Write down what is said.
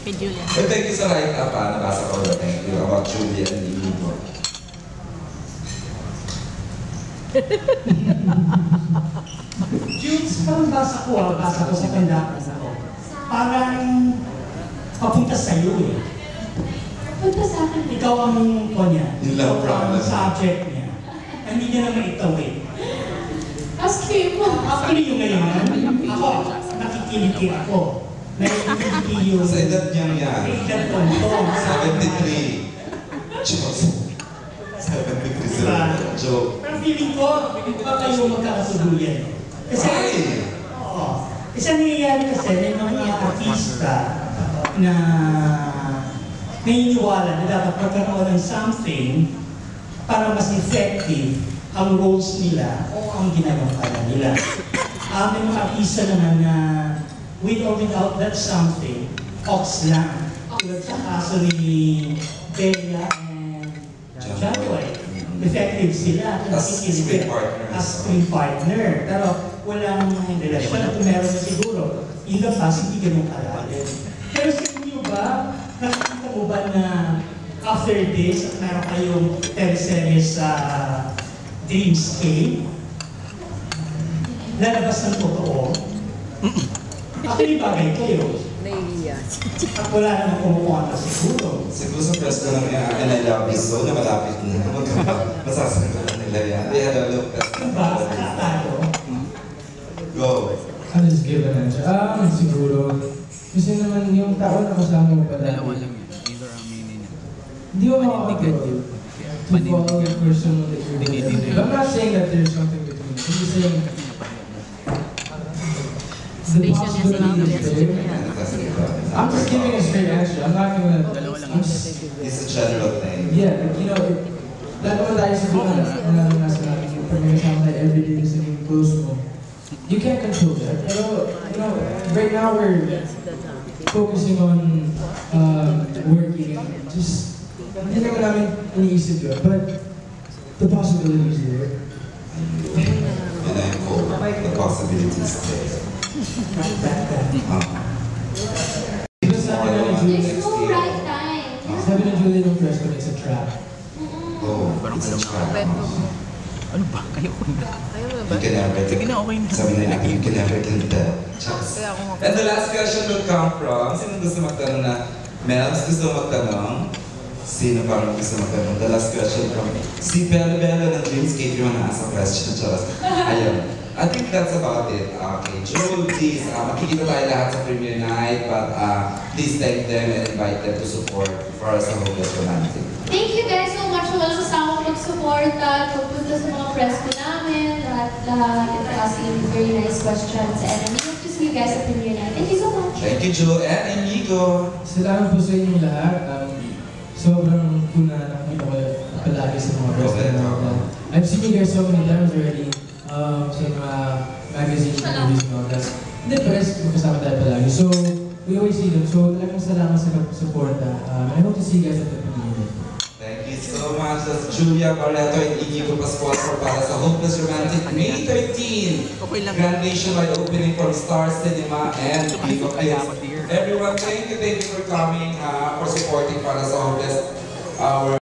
Kay Julian. But thank you sa write-up, nabasa ko na thank you about Julian and Inigo. Jules, parang basa ko sa tanda ko. Parang papunta sa'yo eh. Papunta sa akin. Ikaw ang konya. Ikaw ang subject niya. Hindi niya naman itawid. Ask him. Actually yung ngayon, ako, nakikiliti ako. Nakikiliti yung... Sa edad niyang yan. Sa edad ko ito. 73. Diyos. 73 sila. Joke. Pero feeling ko, baka kayo magkakasuduyan. Kasi, oo. Kasi nangyayari kasi, may mga artista na naniniwala na dapat magkaroon ng something para mas effective ang roles nila o ang ginagawa nila. May mga artista naman na with or without that something, ox lang. Tulad sa kaso ni Bella and Joy. Effective sila. As screen partner. As screen partner. Pero walang relasyon at kung meron na siguro, ilabas, hindi ganun kalalim. Pero sa inyo ba, nakikita mo ba na after this, at meron kayong teleserye sa Dreamscape, lalabas ng totoo? Actually, bagay kayo. At wala namang kumukuha na siguro. Siguro sa press ko lang yung and I love you so na malapit na. Masasagot nila yan. They had a look at Diba? Tayo. Go. I'll just give an answer. Siguro. Kasi naman yung tao na kasama mo pala. Dalawa lang yun. Either ang meaning niya. Hindi mo makakontrol to follow the person that you're with. I'm not saying that there's something between. I'm just saying the possibility is there. I'm just giving a straight answer. I'm not gonna. It's a general thing. Yeah, you know, lahat naman tayo sa buwan na nasa natin. Pag may kasama tayo everyday sa naging close mo. You can't control that. Pero, you know, right now we're focusing on working and just, hindi naman namin iniisip yun. But the possibility is there. And I hope the possibilities there. There's no right time. Sabi ng Julie nung press ko, it's a trap. Oh, it's a trap. Ano ba? Ayoko na. You can never Sige na, okay na. Sabi na you can never tell. And the last question will come from, sino gusto magtanong na, Mel's gusto magtanong? Sino parang gusto magtanong? The last question from, si Bella ng Dreamscape yung nasa question. Ayun. I think that's about it. Okay, Joel, please, makikita tayo lahat sa premiere night, but please thank them and invite them to support for us sa Hopeless Romantic. Thank you guys so much sa sama mag-support at pagpunta sa mga press ko namin at asking very nice questions. And we hope to see you guys at premiere night. Thank you so much. Thank you, Joel and Inigo. Salamat po sa inyong lahat. Sobrang cool na nakita ko palagi sa mga press na I've seen you guys so many times already. Sa mga magazine interviews and all that. Hindi, press, magkasama tayo palagi. So, we always see them. So, talagang salamat sa support. I hope to see you guys at the premiere. Thank you so much. That's Julia Barreto and Inigo Pascual para sa Hopeless Romantic May 13. Grand nationwide opening from Star Cinema and Viva Kids. Everyone, thank you for coming, for supporting para sa Hopeless.